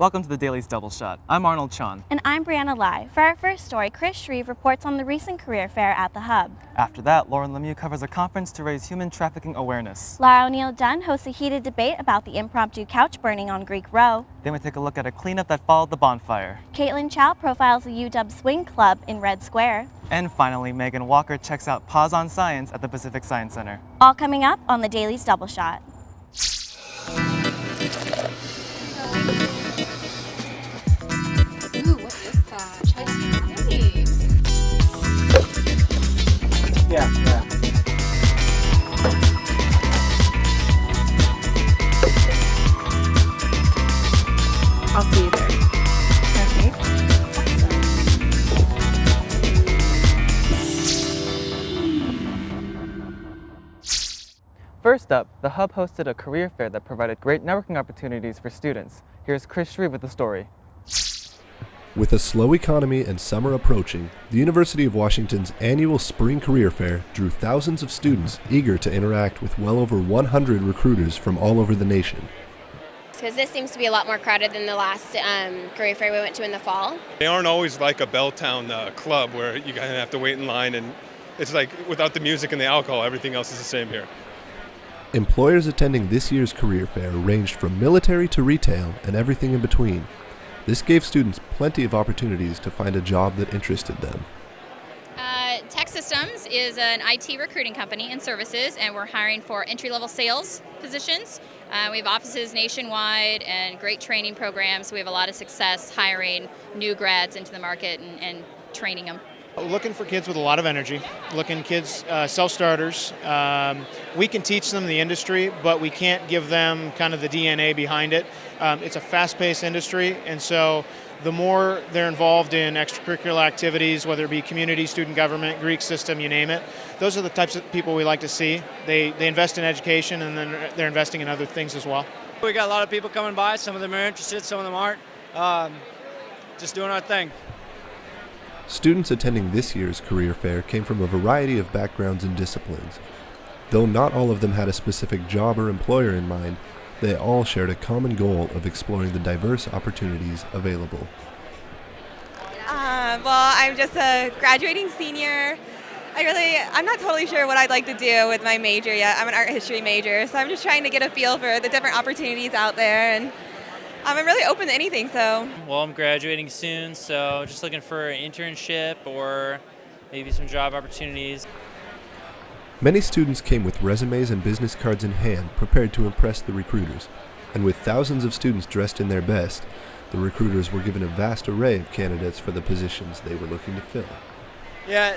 Welcome to the Daily's Double Shot. I'm Arnold Chan. And I'm Brianna Lai. For our first story, Shreve reports on the recent career fair at the Hub. After that, Lauren LeMieux covers a conference to raise human trafficking awareness. Lara O'Neil-Dunn hosts a heated debate about the impromptu couch burning on Greek Row. Then we take a look at a cleanup that followed the bonfire. Katelin Chow profiles the UW Swing Club in Red Square. And finally, Megan Walker checks out Paws on Science at the Pacific Science Center. All coming up on the Daily's Double Shot. Ooh, what is that? Chinese. Yeah. I'll see you there. Okay. First up, the Hub hosted a career fair that provided great networking opportunities for students. Here's Shreve with the story. With a slow economy and summer approaching, the University of Washington's annual Spring Career Fair drew thousands of students eager to interact with well over 100 recruiters from all over the nation. Because this seems to be a lot more crowded than the last career fair we went to in the fall. They aren't always like a Belltown club where you kind of have to wait in line, and it's like without the music and the alcohol, everything else is the same here. Employers attending this year's career fair ranged from military to retail and everything in between. This gave students plenty of opportunities to find a job that interested them. Tech Systems is an IT recruiting company and services, and we're hiring for entry-level sales positions. We have offices nationwide and great training programs. We have a lot of success hiring new grads into the market and training them. Looking for kids with a lot of energy, looking kids self-starters. We can teach them the industry, but we can't give them kind of the DNA behind it. It's a fast-paced industry, and so the more they're involved in extracurricular activities, whether it be community, student government, Greek system, you name it, those are the types of people we like to see. They invest in education, and then they're investing in other things as well. We got a lot of people coming by. Some of them are interested, some of them aren't. Just doing our thing. Students attending this year's career fair came from a variety of backgrounds and disciplines. Though not all of them had a specific job or employer in mind, they all shared a common goal of exploring the diverse opportunities available. Well, I'm just a graduating senior. I'm not totally sure what I'd like to do with my major yet. I'm an art history major, so I'm just trying to get a feel for the different opportunities out there, and I'm really open to anything. So. Well, I'm graduating soon, so just looking for an internship or maybe some job opportunities. Many students came with resumes and business cards in hand, prepared to impress the recruiters. And with thousands of students dressed in their best, the recruiters were given a vast array of candidates for the positions they were looking to fill. Yeah,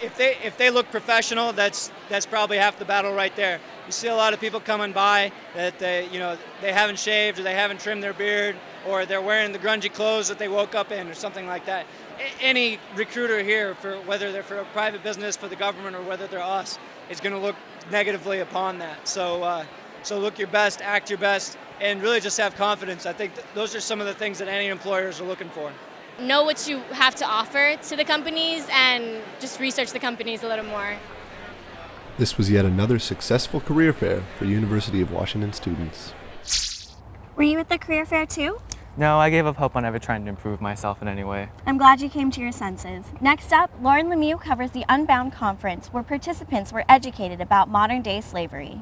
if they look professional, that's probably half the battle right there. You see a lot of people coming by that they haven't shaved or they haven't trimmed their beard or they're wearing the grungy clothes that they woke up in or something like that. Any recruiter here, for whether they're for a private business, for the government, or whether they're us, is going to look negatively upon that. So look your best, act your best, and really just have confidence. I think those are some of the things that any employers are looking for. Know what you have to offer to the companies and just research the companies a little more. This was yet another successful career fair for University of Washington students. Were you at the career fair too? No, I gave up hope on ever trying to improve myself in any way. I'm glad you came to your senses. Next up, Lauren LeMieux covers the Unbound Conference, where participants were educated about modern-day slavery.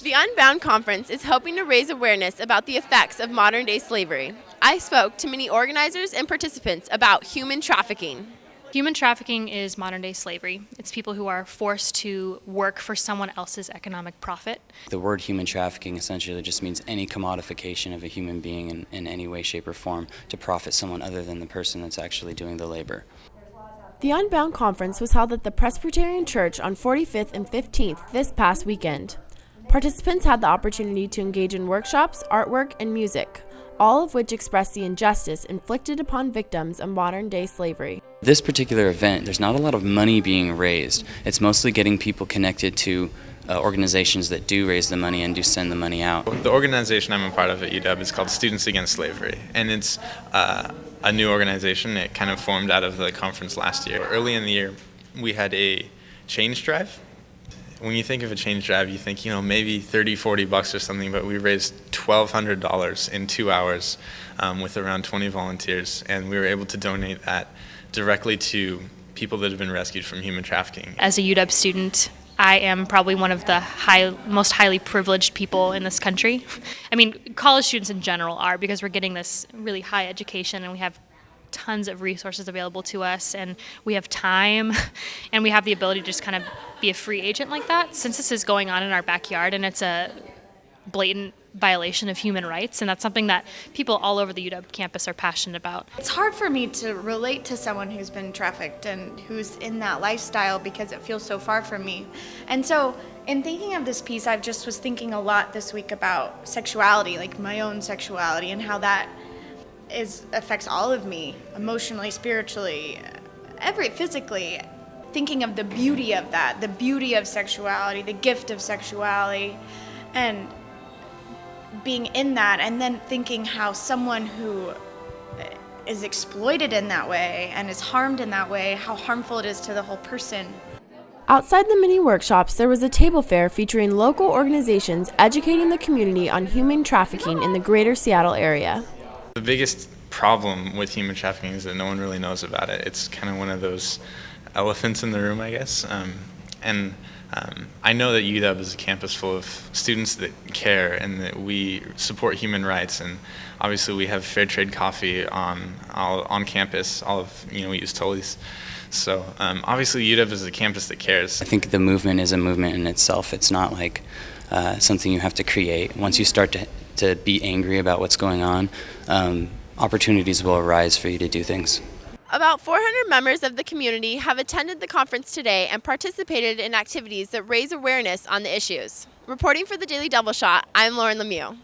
The Unbound Conference is hoping to raise awareness about the effects of modern-day slavery. I spoke to many organizers and participants about human trafficking. Human trafficking is modern-day slavery. It's people who are forced to work for someone else's economic profit. The word human trafficking essentially just means any commodification of a human being in any way, shape, or form to profit someone other than the person that's actually doing the labor. The Unbound Conference was held at the Presbyterian Church on 45th and 15th this past weekend. Participants had the opportunity to engage in workshops, artwork, and music, all of which express the injustice inflicted upon victims of modern-day slavery. This particular event, there's not a lot of money being raised. It's mostly getting people connected to organizations that do raise the money and do send the money out. The organization I'm a part of at UW is called Students Against Slavery, and it's a new organization. It kind of formed out of the conference last year. Early in the year, we had a change drive when you think of a change drive, you think, maybe $30-40 or something, but we raised $1,200 in 2 hours with around 20 volunteers, and we were able to donate that directly to people that have been rescued from human trafficking. As a UW student, I am probably one of the most highly privileged people in this country. I mean, college students in general are, because we're getting this really high education and we have tons of resources available to us, and we have time, and we have the ability to just kind of be a free agent like that. Since this is going on in our backyard and it's a blatant violation of human rights, and that's something that people all over the UW campus are passionate about. It's hard for me to relate to someone who's been trafficked and who's in that lifestyle because it feels so far from me. And so in thinking of this piece, I just was thinking a lot this week about sexuality, like my own sexuality, and how that affects all of me, emotionally, spiritually, physically. Thinking of the beauty of that, the beauty of sexuality, the gift of sexuality, and being in that, and then thinking how someone who is exploited in that way and is harmed in that way, how harmful it is to the whole person. Outside the mini workshops, there was a table fair featuring local organizations educating the community on human trafficking in the greater Seattle area. The biggest problem with human trafficking is that no one really knows about it. It's kind of one of those elephants in the room, I guess. I know that UW is a campus full of students that care and that we support human rights, and obviously we have fair trade coffee on campus. We use Tully's. So obviously UW is a campus that cares. I think the movement is a movement in itself. It's not like something you have to create. Once you start to be angry about what's going on, opportunities will arise for you to do things. About 400 members of the community have attended the conference today and participated in activities that raise awareness on the issues. Reporting for the Daily Double Shot, I'm Lauren LeMieux.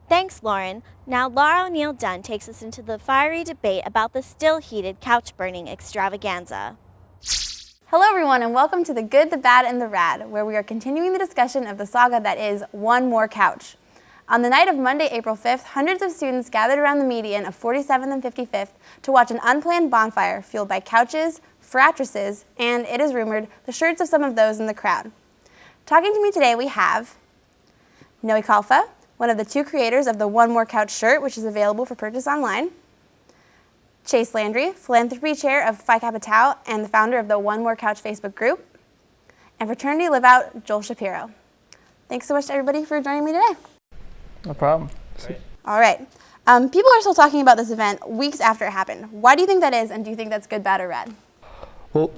Thanks, Lauren. Now Lara O'Neil-Dunn takes us into the fiery debate about the still-heated couch burning extravaganza. Hello everyone, and welcome to The Good, the Bad, and the Rad, where we are continuing the discussion of the saga that is One More Couch. On the night of Monday, April 5th, hundreds of students gathered around the median of 47th and 55th to watch an unplanned bonfire fueled by couches, frattresses, and, it is rumored, the shirts of some of those in the crowd. Talking to me today, we have Noe Kalfa, one of the two creators of the One More Couch shirt, which is available for purchase online; Chase Landry, philanthropy chair of Phi Kappa Tau and the founder of the One More Couch Facebook group; and fraternity live-out Joel Shapiro. Thanks so much to everybody for joining me today. No problem. All right. People are still talking about this event weeks after it happened. Why do you think that is, and do you think that's good, bad, or rad? Well,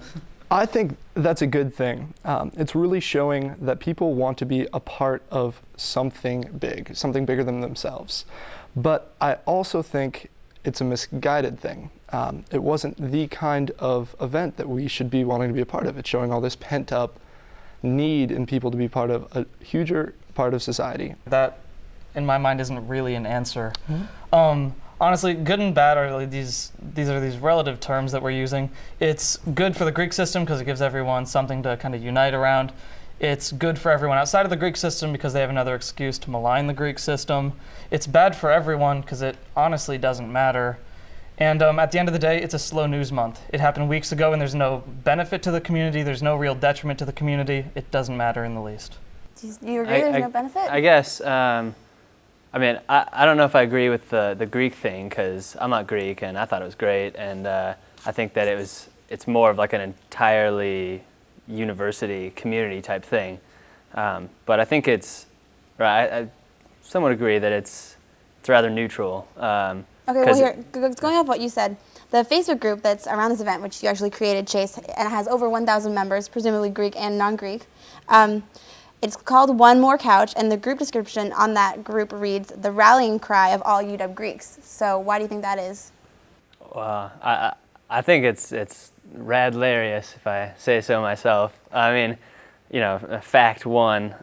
I think that's a good thing. It's really showing that people want to be a part of something big, something bigger than themselves. But I also think it's a misguided thing. It wasn't the kind of event that we should be wanting to be a part of. It's showing all this pent-up need in people to be part of a huger part of society. That, in my mind, isn't really an answer. Honestly, good and bad are these relative terms that we're using. It's good for the Greek system because it gives everyone something to kind of unite around. It's good for everyone outside of the Greek system because they have another excuse to malign the Greek system. It's bad for everyone because it honestly doesn't matter. And at the end of the day, it's a slow news month. It happened weeks ago and there's no benefit to the community. There's no real detriment to the community. It doesn't matter in the least. Do you agree there's no benefit? I guess. I mean, I don't know if I agree with the Greek thing because I'm not Greek and I thought it was great, and I think that it's more of like an entirely university community type thing. But I think I somewhat agree that it's rather neutral. Okay, well here, going off what you said, the Facebook group that's around this event, which you actually created, Chase, and it has over 1,000 members, presumably Greek and non-Greek. It's called One More Couch, and the group description on that group reads, "the rallying cry of all UW Greeks." So why do you think that is? I think it's rad-larious, if I say so myself. I mean, fact one,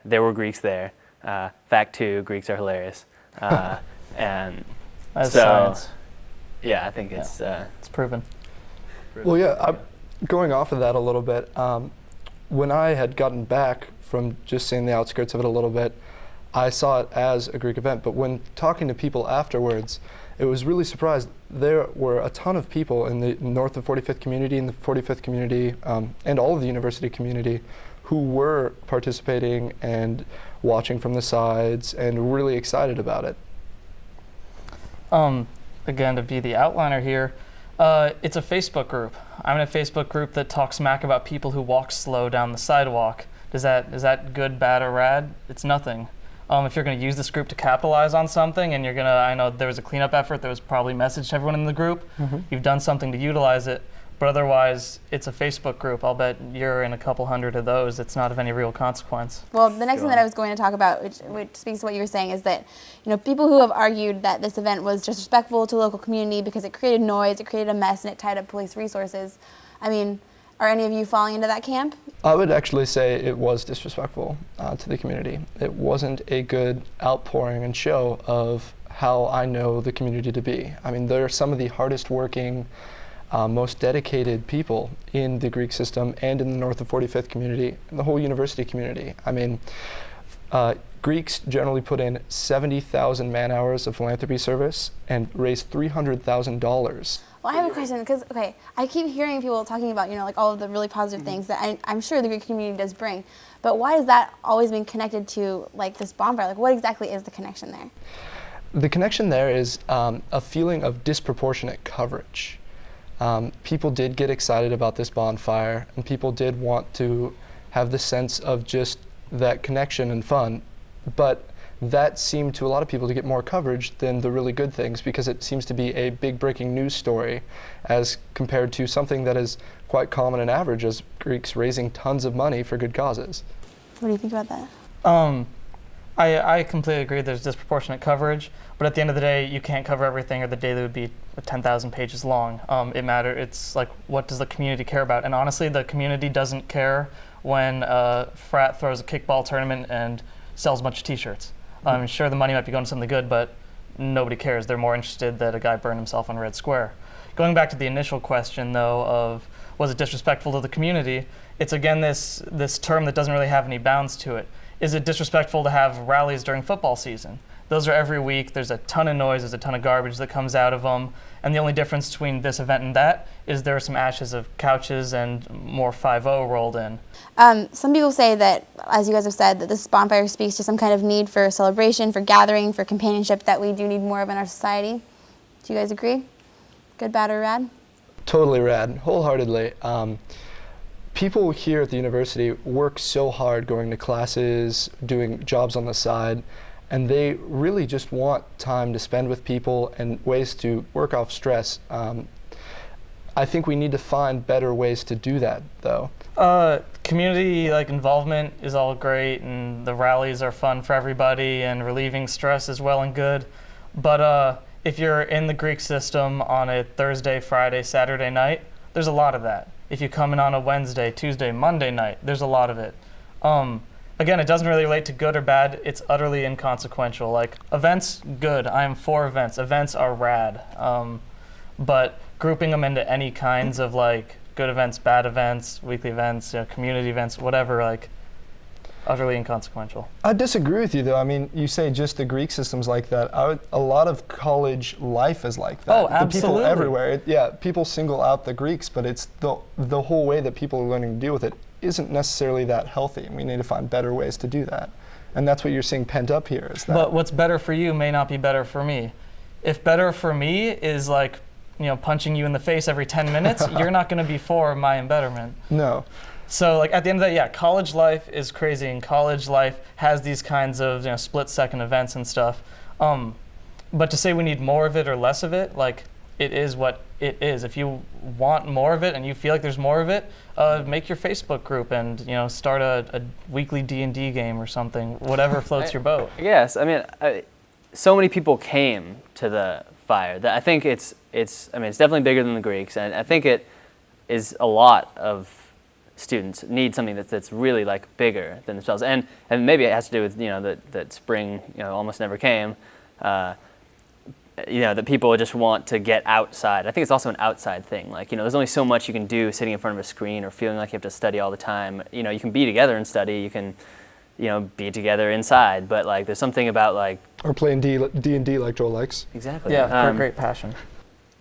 there were Greeks there. Fact two, Greeks are hilarious. And that's so, science. Yeah, I think it's proven. Well, yeah, going off of that a little bit, when I had gotten back from just seeing the outskirts of it a little bit, I saw it as a Greek event. But when talking to people afterwards, it was really surprised. There were a ton of people in the north of 45th community, in the 45th community, and all of the university community who were participating and watching from the sides and really excited about it. Again, to be the outliner here, it's a Facebook group. I'm in a Facebook group that talks smack about people who walk slow down the sidewalk. Is that good, bad, or rad? It's nothing. If you're going to use this group to capitalize on something, and I know there was a cleanup effort that was probably messaged to everyone in the group. You've done something to utilize it, but otherwise, it's a Facebook group. I'll bet you're in a couple hundred of those. It's not of any real consequence. Well, the next thing that I was going to talk about, which speaks to what you were saying, is that people who have argued that this event was disrespectful to the local community because it created noise, it created a mess, and it tied up police resources. I mean, are any of you falling into that camp? I would actually say it was disrespectful to the community. It wasn't a good outpouring and show of how I know the community to be. I mean, they're some of the hardest working, most dedicated people in the Greek system and in the north of 45th community and the whole university community. I mean, Greeks generally put in 70,000 man-hours of philanthropy service and raise $300,000. Well, I have a question, because, I keep hearing people talking about, like all of the really positive things that I'm sure the Greek community does bring, but why has that always been connected to, this bonfire? What exactly is the connection there? The connection there is a feeling of disproportionate coverage. People did get excited about this bonfire, and people did want to have the sense of just that connection and fun, but that seemed to a lot of people to get more coverage than the really good things, because it seems to be a big breaking news story as compared to something that is quite common and average as Greeks raising tons of money for good causes. What do you think about that? I completely agree there's disproportionate coverage, but at the end of the day, you can't cover everything, or the daily would be 10,000 pages long. It's what does the community care about? And honestly, the community doesn't care when frat throws a kickball tournament and sells a bunch of t-shirts. Sure, the money might be going to something good, but nobody cares. They're more interested that a guy burned himself on Red Square. Going back to the initial question, though, of was it disrespectful to the community, it's again this term that doesn't really have any bounds to it. Is it disrespectful to have rallies during football season? Those are every week. There's a ton of noise. There's a ton of garbage that comes out of them. And the only difference between this event and that is there are some ashes of couches and more 5-0 rolled in. Some people say that, as you guys have said, that this bonfire speaks to some kind of need for celebration, for gathering, for companionship that we do need more of in our society. Do you guys agree? Good, bad, or rad? Totally rad, wholeheartedly. People here at the university work so hard going to classes, doing jobs on the side, and they really just want time to spend with people and ways to work off stress. I think we need to find better ways to do that, though. Community involvement is all great, and the rallies are fun for everybody, and relieving stress is well and good. But if you're in the Greek system on a Thursday, Friday, Saturday night, there's a lot of that. If you come in on a Wednesday, Tuesday, Monday night, there's a lot of it. Again, it doesn't really relate to good or bad. It's utterly inconsequential. Events, good. I am for events. Events are rad. But grouping them into any kinds of good events, bad events, weekly events, community events, whatever, utterly inconsequential. I disagree with you, though. I mean, you say just the Greek system's like that. A lot of college life is like that. Oh, absolutely. The people everywhere. People single out the Greeks, but it's the whole way that people are learning to deal with it isn't necessarily that healthy, and we need to find better ways to do that. And that's what you're seeing pent up here. Is that. But what's better for you may not be better for me. If better for me is punching you in the face every 10 minutes, you're not going to be for my embetterment. No. So at the end of the day, college life is crazy, and college life has these kinds of split-second events and stuff. But to say we need more of it or less of it, it is what it is. If you want more of it and you feel like there's more of it, make your Facebook group and start a weekly D&D game or something, whatever floats your boat. Yes, I mean, so many people came to the fire that I think it's definitely bigger than the Greeks, and I think it is a lot of students need something that's really bigger than themselves, and maybe it has to do with that spring almost never came. That people just want to get outside. I think it's also an outside thing. There's only so much you can do sitting in front of a screen or feeling like you have to study all the time. You can be together and study. You can, be together inside. But there's something about or playing D&D like Joel likes. Exactly. Yeah, for great passion.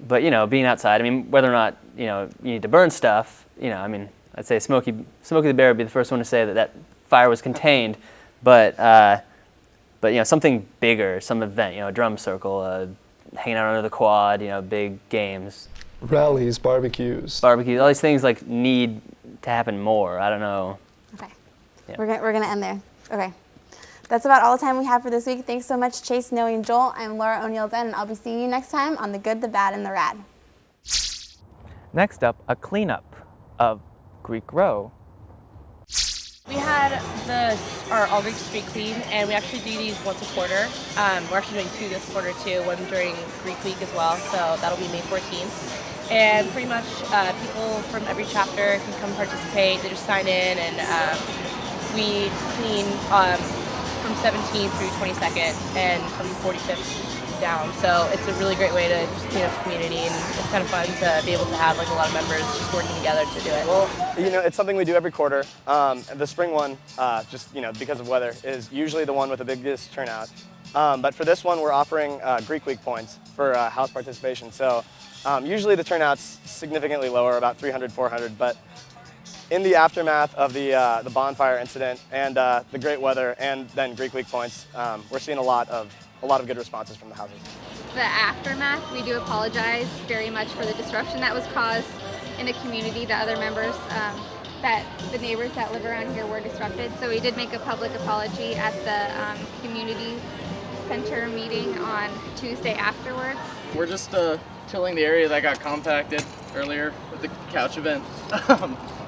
But being outside. I mean, whether or not you need to burn stuff. I I'd say Smokey the Bear would be the first one to say that fire was contained, but something bigger, some event, a drum circle, hanging out under the quad, big games. Rallies, barbecues, all these things need to happen more. I don't know. Okay. Yeah. We're gonna end there. Okay. That's about all the time we have for this week. Thanks so much, Chase, Noe, and Joel. I'm Lara O'Neil-Dunn, and I'll be seeing you next time on The Good, the Bad, and the Rad. Next up, a cleanup of Greek Row. We had our All Greek Street Clean, and we actually do these once a quarter. We're actually doing 2 this quarter too, one during Greek Week as well, so that'll be May 14th. And pretty much people from every chapter can come participate. They just sign in, and we clean from 17th through 22nd and from 45th down. So it's a really great way to just clean up the community, and it's kind of fun to be able to have a lot of members just working together to do it. Well, it's something we do every quarter. The spring one, just because of weather, is usually the one with the biggest turnout. But for this one, we're offering Greek Week points for house participation. So usually the turnout's significantly lower, about 300, 400. But in the aftermath of the bonfire incident and the great weather, and then Greek Week points, we're seeing a lot of good responses from the houses. The aftermath, we do apologize very much for the disruption that was caused in the community. The other members, that the neighbors that live around here were disrupted. So we did make a public apology at the community center meeting on Tuesday afterwards. We're just tilling the area that got compacted earlier with the couch event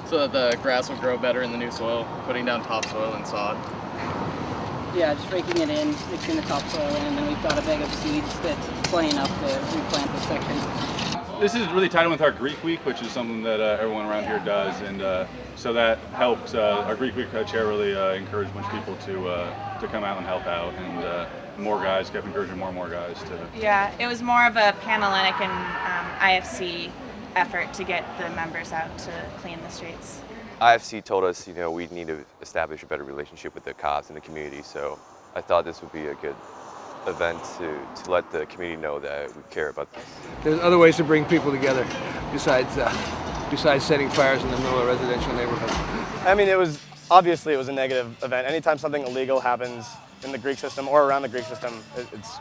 so that the grass will grow better in the new soil, putting down topsoil and sod. Yeah, just raking it in, mixing the topsoil in, and then we've got a bag of seeds that's plenty enough to replant this section. This is really tied in with our Greek Week, which is something that everyone around here does, and so that helps. Our Greek Week chair really encouraged a bunch of people to come out and help out, and more guys kept encouraging more and more guys to. Yeah, it was more of a Panhellenic and IFC effort to get the members out to clean the streets. IFC told us, we need to establish a better relationship with the cops and the community, so I thought this would be a good event to let the community know that we care about this. There's other ways to bring people together besides setting fires in the middle of residential neighborhoods. I mean, it was a negative event. Anytime something illegal happens in the Greek system or around the Greek system, it's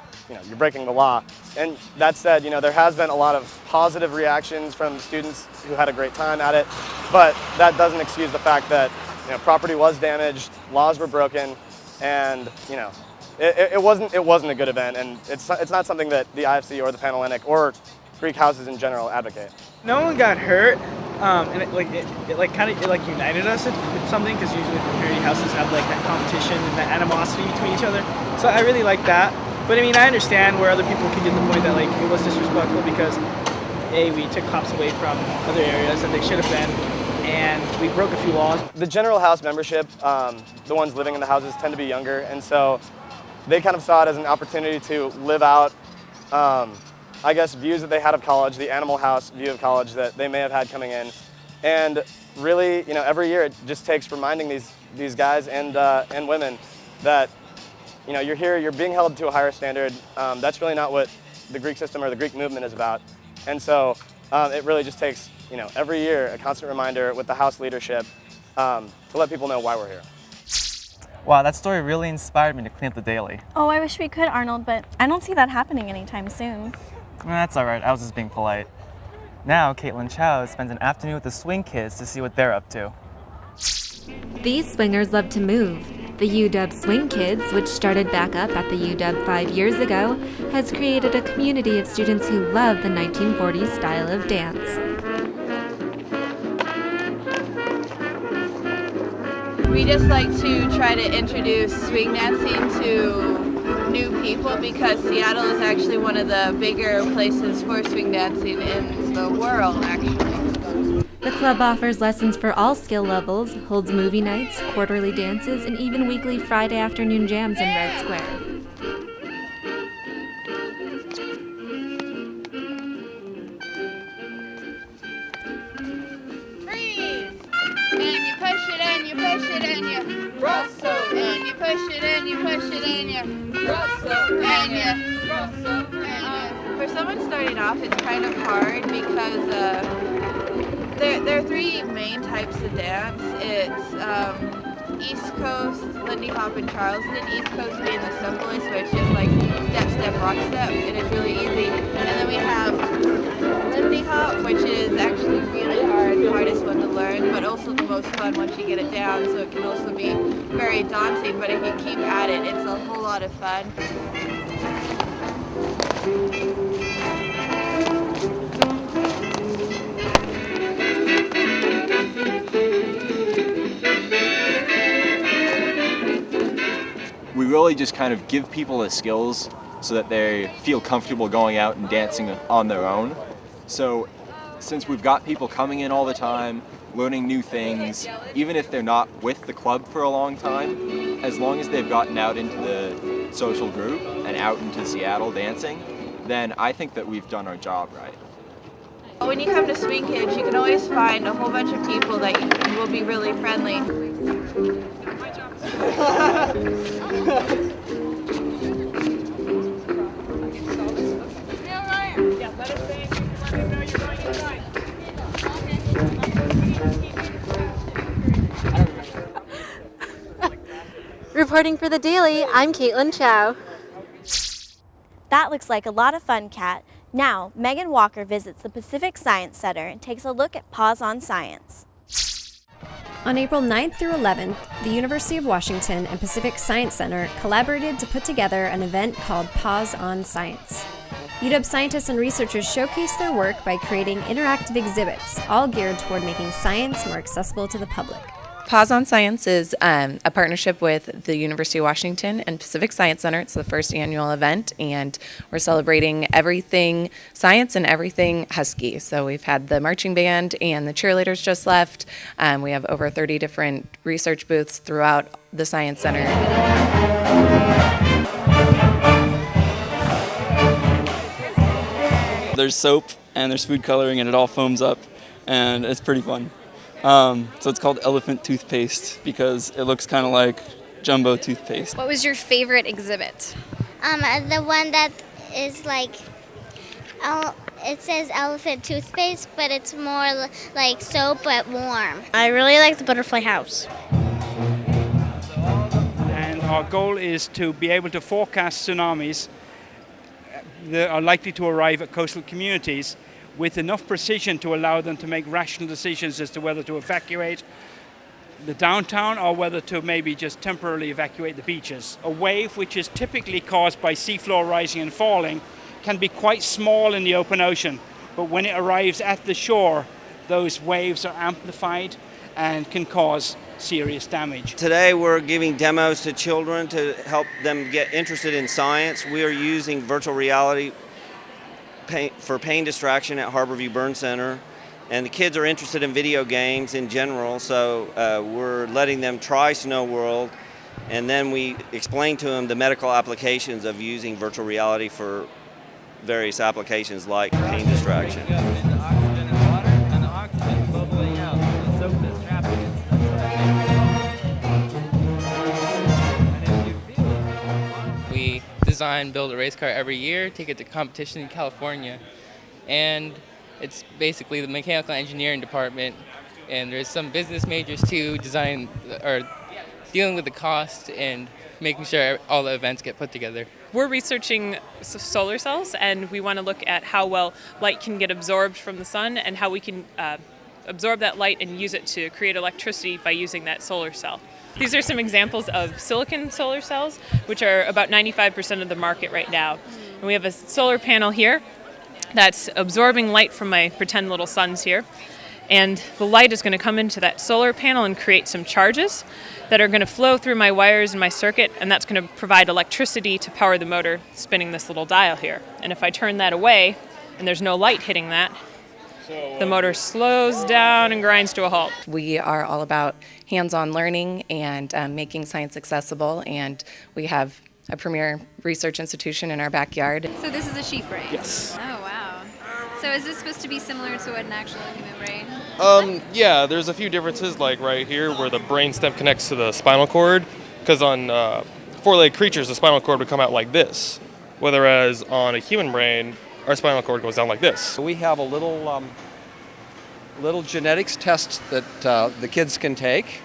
you're breaking the law. And that said, there has been a lot of positive reactions from students who had a great time at it, but that doesn't excuse the fact that property was damaged, laws were broken, and it wasn't a good event, and it's not something that the IFC or the Panhellenic or Greek houses in general advocate. No one got hurt, and it united us with something, because usually fraternity houses have that competition and that animosity between each other. So I really like that. But I mean, I understand where other people can get the point that it was disrespectful because we took cops away from other areas that they should have been, and we broke a few laws. The general house membership, the ones living in the houses, tend to be younger, and so they kind of saw it as an opportunity to live out views that they had of college, the Animal House view of college that they may have had coming in. And really, every year it just takes reminding these guys and women that, you're here, you're being held to a higher standard. That's really not what the Greek system or the Greek movement is about. And so it really just takes, every year a constant reminder with the house leadership to let people know why we're here. Wow, that story really inspired me to clean up the daily. Oh, I wish we could, Arnold, but I don't see that happening anytime soon. That's all right. I was just being polite. Now, Katelin Chow spends an afternoon with the swing kids to see what they're up to. These swingers love to move. The UW Swing Kids, which started back up at the UW 5 years ago, has created a community of students who love the 1940s style of dance. We just like to try to introduce swing dancing to new people because Seattle is actually one of the bigger places for swing dancing in the world, actually. The club offers lessons for all skill levels, holds movie nights, quarterly dances, and even weekly Friday afternoon jams in Red Square. Freeze! And you push it and you push it and you rustle. And you push it and you push it and you rustle. And you rustle. For someone starting off, it's kind of hard because There are three main types of dance. It's East Coast, Lindy Hop, and Charleston. East Coast being the simplest, where it's just like step, step, rock, step, and it's really easy. And then we have Lindy Hop, which is actually really hard, the hardest one to learn, but also the most fun once you get it down, so it can also be very daunting, but if you keep at it, it's a whole lot of fun. We really just kind of give people the skills so that they feel comfortable going out and dancing on their own. So since we've got people coming in all the time, learning new things, even if they're not with the club for a long time, as long as they've gotten out into the social group and out into Seattle dancing, then I think that we've done our job right. When you come to Swing Kids, you can always find a whole bunch of people that will be really friendly. Reporting for The Daily, I'm Katelin Chow. That looks like a lot of fun, Kat. Now, Megan Walker visits the Pacific Science Center and takes a look at Paws on Science. On April 9th through 11th, the University of Washington and Pacific Science Center collaborated to put together an event called Paws on Science. UW scientists and researchers showcased their work by creating interactive exhibits, all geared toward making science more accessible to the public. Paws on Science is a partnership with the University of Washington and Pacific Science Center. It's the first annual event, and we're celebrating everything science and everything Husky. So we've had the marching band and the cheerleaders just left. We have over 30 different research booths throughout the Science Center. There's soap and there's food coloring and it all foams up, and it's pretty fun. So it's called elephant toothpaste because it looks kind of like jumbo toothpaste. What was your favorite exhibit? The one that is like, it says elephant toothpaste, but it's more like soap but warm. I really like the butterfly house. And our goal is to be able to forecast tsunamis that are likely to arrive at coastal communities with enough precision to allow them to make rational decisions as to whether to evacuate the downtown or whether to maybe just temporarily evacuate the beaches. A wave, which is typically caused by seafloor rising and falling, can be quite small in the open ocean, but when it arrives at the shore, those waves are amplified and can cause serious damage. Today we're giving demos to children to help them get interested in science. We are using virtual reality for pain distraction at Harborview Burn Center, and the kids are interested in video games in general, so we're letting them try Snow World, and then we explain to them the medical applications of using virtual reality for various applications like pain distraction. We design, build a race car every year, take it to competition in California, and it's basically the mechanical engineering department, and there's some business majors too, design or dealing with the cost and making sure all the events get put together. We're researching solar cells, and we want to look at how well light can get absorbed from the sun and how we can absorb that light and use it to create electricity by using that solar cell. These are some examples of silicon solar cells, which are about 95% of the market right now. And we have a solar panel here that's absorbing light from my pretend little suns here. And the light is going to come into that solar panel and create some charges that are going to flow through my wires and my circuit, and that's going to provide electricity to power the motor spinning this little dial here. And if I turn that away and there's no light hitting that, the motor slows down and grinds to a halt. We are all about hands-on learning and making science accessible, and we have a premier research institution in our backyard. So this is a sheep brain? Yes. Oh, wow. So is this supposed to be similar to what an actual human brain? Yeah, there's a few differences, like right here where the brain stem connects to the spinal cord, because on four-legged creatures, the spinal cord would come out like this, whereas on a human brain, our spinal cord goes down like this. We have a little little genetics tests that the kids can take.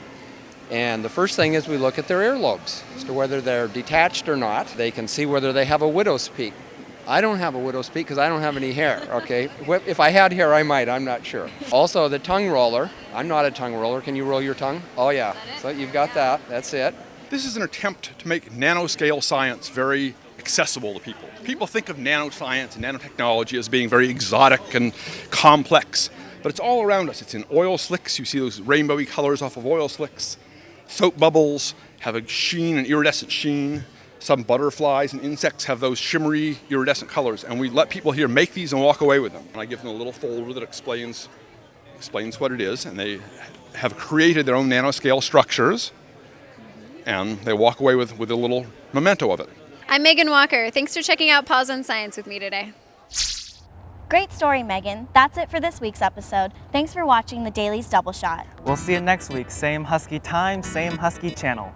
And the first thing is we look at their earlobes as to whether they're detached or not. They can see whether they have a widow's peak. I don't have a widow's peak because I don't have any hair, okay? If I had hair, I might, I'm not sure. Also, the tongue roller. I'm not a tongue roller. Can you roll your tongue? Oh, yeah. So you've got that. That's it. This is an attempt to make nanoscale science very accessible to people. People think of nanoscience and nanotechnology as being very exotic and complex, but it's all around us. It's in oil slicks. You see those rainbowy colors off of oil slicks. Soap bubbles have a sheen, an iridescent sheen. Some butterflies and insects have those shimmery, iridescent colors, and we let people here make these and walk away with them. And I give them a little folder that explains what it is, and they have created their own nanoscale structures, and they walk away with a little memento of it. I'm Megan Walker. Thanks for checking out Paws on Science with me today. Great story, Megan. That's it for this week's episode. Thanks for watching the Daily's Double Shot. We'll see you next week. Same Husky time, same Husky channel.